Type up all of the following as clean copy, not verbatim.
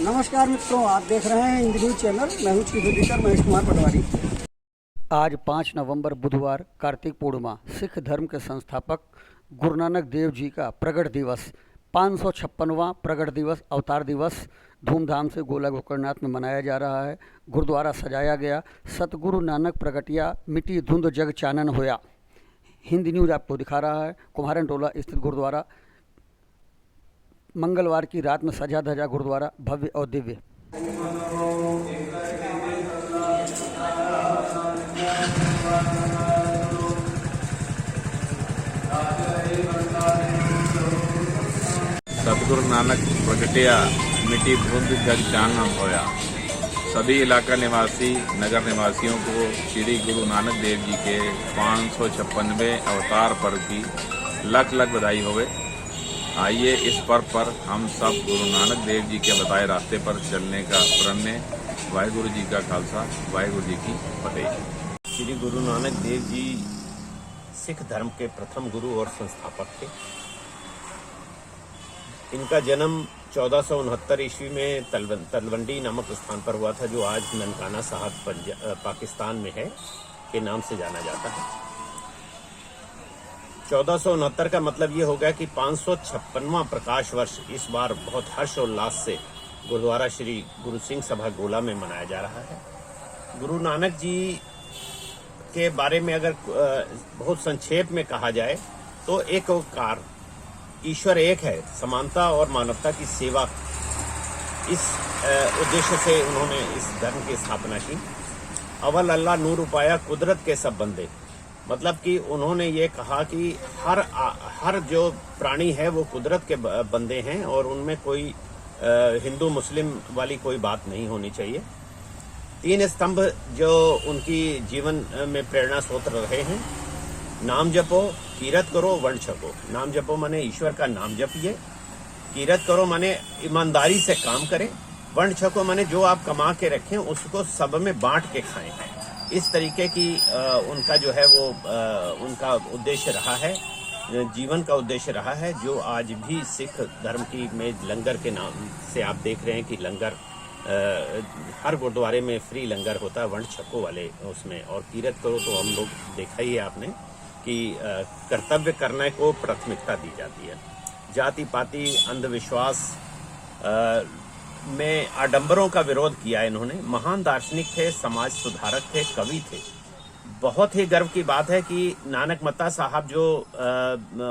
नमस्कार मित्रों, आप देख रहे हैं हिंदी न्यूज चैनल। मैं हूं चीफ एडिटर महेश कुमार पटवारी। आज 5 नवंबर बुधवार कार्तिक पूर्णिमा सिख धर्म के संस्थापक गुरु नानक देव जी का प्रगट दिवस 556वां प्रगट दिवस अवतार दिवस धूमधाम से गोला गोकर्णनाथ में मनाया जा रहा है। गुरुद्वारा सजाया गया। सतगुरु नानक प्रगटिया मिट्टी धुंध जग चानन होया। हिंदी न्यूज आपको दिखा रहा है कुम्हारन टोला स्थित गुरुद्वारा। मंगलवार की रात में सजा धजा गुरुद्वारा भव्य और दिव्य। सतगुरु नानक प्रगटिया मिट्टी धुंध जग चानन होया। सभी इलाका निवासी नगर निवासियों को श्री गुरु नानक देव जी के 556वें अवतार पर्व की लख लख बधाई होवे। आइए इस पर्व पर हम सब गुरु नानक देव जी के बताए रास्ते पर चलने का प्रण लें। वाहिगुरु जी का खालसा, वाहिगुरु जी की फतेह। श्री गुरु नानक देव जी सिख धर्म के प्रथम गुरु और संस्थापक थे। इनका जन्म 1469 ईस्वी में तलवंडी नामक स्थान पर हुआ था, जो आज ननकाना साहब पाकिस्तान में है के नाम से जाना जाता है। 1469 का मतलब ये हो गया कि 556वां प्रकाश वर्ष इस बार बहुत हर्षोल्लास से गुरुद्वारा श्री गुरु सिंह सभा गोला में मनाया जा रहा है। गुरु नानक जी के बारे में अगर बहुत संक्षेप में कहा जाए तो एक ओंकार, ईश्वर एक है, समानता और मानवता की सेवा, इस उद्देश्य से उन्होंने इस धर्म की स्थापना की। अव्वल अल्लाह नूर उपाया कुदरत के सब बंदे, मतलब कि उन्होंने ये कहा कि हर जो प्राणी है वो कुदरत के बंदे हैं और उनमें कोई हिंदू मुस्लिम वाली कोई बात नहीं होनी चाहिए। 3 स्तंभ जो उनकी जीवन में प्रेरणा स्रोत रहे हैं: नाम जपो, कीरत करो, वर्ण छको। नाम जपो माने ईश्वर का नाम जपिए, कीरत करो माने ईमानदारी से काम करें, वर्ण छको माने जो आप कमा के रखें उसको सब में बांट के खाएं। इस तरीके की उनका जो है वो उनका उद्देश्य रहा है, जीवन का उद्देश्य रहा है, जो आज भी सिख धर्म की में लंगर के नाम से आप देख रहे हैं कि लंगर हर गुरुद्वारे में फ्री लंगर होता है वर्ण छको वाले उसमें। और कीरत करो तो हम लोग देखा ही है आपने कि कर्तव्य करने को प्राथमिकता दी जाती है। जाति पाति अंधविश्वास में आडंबरों का विरोध किया इन्होंने। महान दार्शनिक थे, समाज सुधारक थे, कवि थे। बहुत ही गर्व की बात है कि नानक मत्ता साहब जो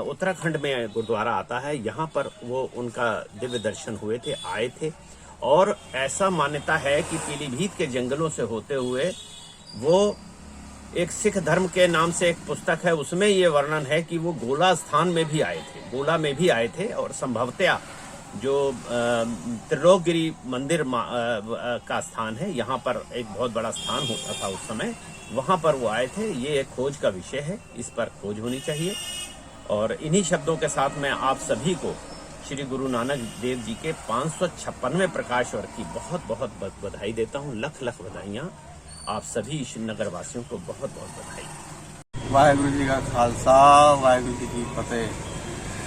उत्तराखंड में गुरुद्वारा आता है, यहाँ पर वो उनका दिव्य दर्शन हुए थे, आए थे। और ऐसा मान्यता है कि पीलीभीत के जंगलों से होते हुए वो एक सिख धर्म के नाम से एक पुस्तक है, उसमें ये वर्णन है कि वो गोला स्थान में भी आए थे, गोला में भी आए थे। और संभवतया जो त्रिलोकगिरी मंदिर का स्थान है, यहाँ पर एक बहुत बड़ा स्थान होता था उस समय, वहाँ पर वो आए थे। ये एक खोज का विषय है, इस पर खोज होनी चाहिए। और इन्हीं शब्दों के साथ मैं आप सभी को श्री गुरु नानक देव जी के 556वें प्रकाश वर्ष की बहुत बहुत बधाई देता हूँ। लख लख बधाइयाँ आप सभी नगर वासियों को, बहुत बहुत बधाई। वाहिगुरु जी का खालसा, वाहिगुरु जी की फतेह।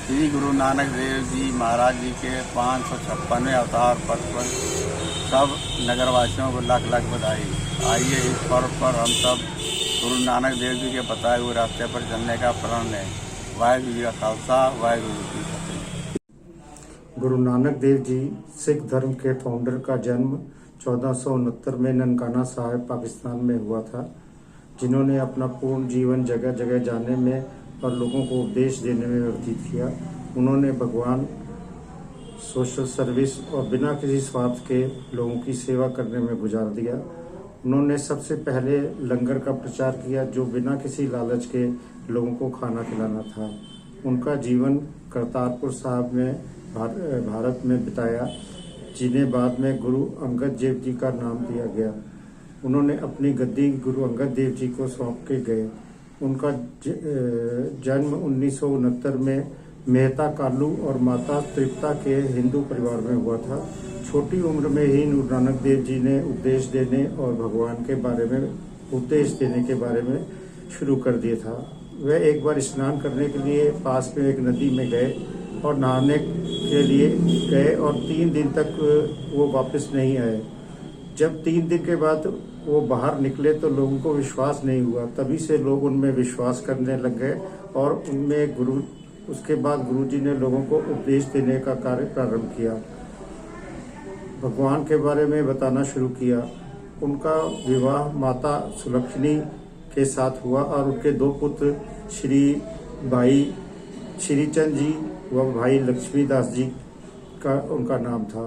श्री गुरु नानक देव जी महाराज जी के 556वें अवतार पर्व पर सब नगरवासियों को लख लख बधाई। आइए इस पर्व पर हम सब गुरु नानक देव जी के बताए हुए रास्ते पर चलने का प्रण लें। वाहिगुरु जी का खालसा, वाहिगुरु जी की फतेह। गुरु नानक देव जी सिख धर्म के फाउंडर का जन्म 1469 में ननकाना साहिब पाकिस्तान में हुआ था, जिन्होंने अपना पूर्ण जीवन जगह जगह जाने में और लोगों को उपदेश देने में व्यतीत किया। उन्होंने भगवान, सोशल सर्विस और बिना किसी स्वार्थ के लोगों की सेवा करने में गुजार दिया। उन्होंने सबसे पहले लंगर का प्रचार किया, जो बिना किसी लालच के लोगों को खाना खिलाना था। उनका जीवन करतारपुर साहब में भारत में बिताया, जिन्हें बाद में गुरु अंगद देव जी का नाम दिया गया। उन्होंने अपनी गद्दी गुरु अंगद देव जी को सौंप के गए। उनका जन्म 1969 में मेहता कालू और माता तृप्ता के हिंदू परिवार में हुआ था। छोटी उम्र में ही गुरु नानक देव जी ने उपदेश देने और भगवान के बारे में उपदेश देने के बारे में शुरू कर दिया था। वह एक बार स्नान करने के लिए पास में एक नदी में गए और नहाने के लिए गए और 3 दिन तक वो वापस नहीं आए। जब 3 दिन के बाद वो बाहर निकले तो लोगों को विश्वास नहीं हुआ। तभी से लोग उनमें विश्वास करने लग गए और उनमें उसके बाद गुरुजी ने लोगों को उपदेश देने का कार्य प्रारंभ किया, भगवान के बारे में बताना शुरू किया। उनका विवाह माता सुलक्षणी के साथ हुआ और उनके 2 पुत्र भाई श्रीचंद जी व भाई लक्ष्मीदास जी का उनका नाम था।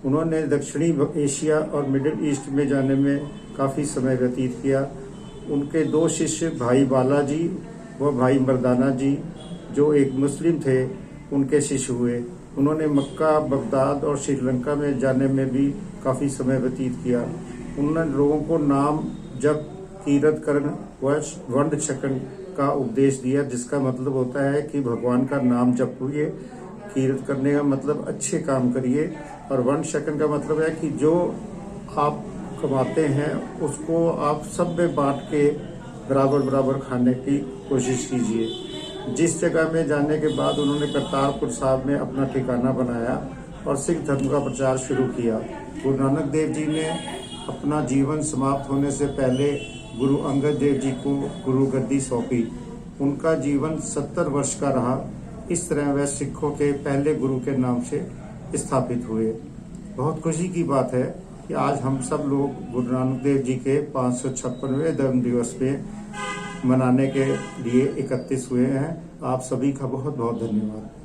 उन्होंने दक्षिणी एशिया और मिडिल ईस्ट में जाने में काफ़ी समय व्यतीत किया। उनके 2 शिष्य भाई बालाजी व भाई मर्दाना जी जो एक मुस्लिम थे उनके शिष्य हुए। उन्होंने मक्का, बगदाद और श्रीलंका में जाने में भी काफ़ी समय व्यतीत किया। उन्होंने लोगों को नाम जप, कीरत करण व वंड छकन का उपदेश दिया, जिसका मतलब होता है कि भगवान का नाम जपिए, कीरत करने का मतलब अच्छे काम करिए, और वंड छकन का मतलब है कि जो आप कमाते हैं उसको आप सब में बांट के बराबर बराबर खाने की कोशिश कीजिए। जिस जगह में जाने के बाद उन्होंने करतारपुर साहब में अपना ठिकाना बनाया और सिख धर्म का प्रचार शुरू किया। गुरु नानक देव जी ने अपना जीवन समाप्त होने से पहले गुरु अंगद देव जी को गुरु गद्दी सौंपी। उनका जीवन 70 वर्ष का रहा। इस तरह वह सिखों के पहले गुरु के नाम से स्थापित हुए। बहुत खुशी की बात है कि आज हम सब लोग गुरु नानक देव जी के 556वें धर्म दिवस में मनाने के लिए एकत्रित हुए हैं। आप सभी का बहुत बहुत धन्यवाद।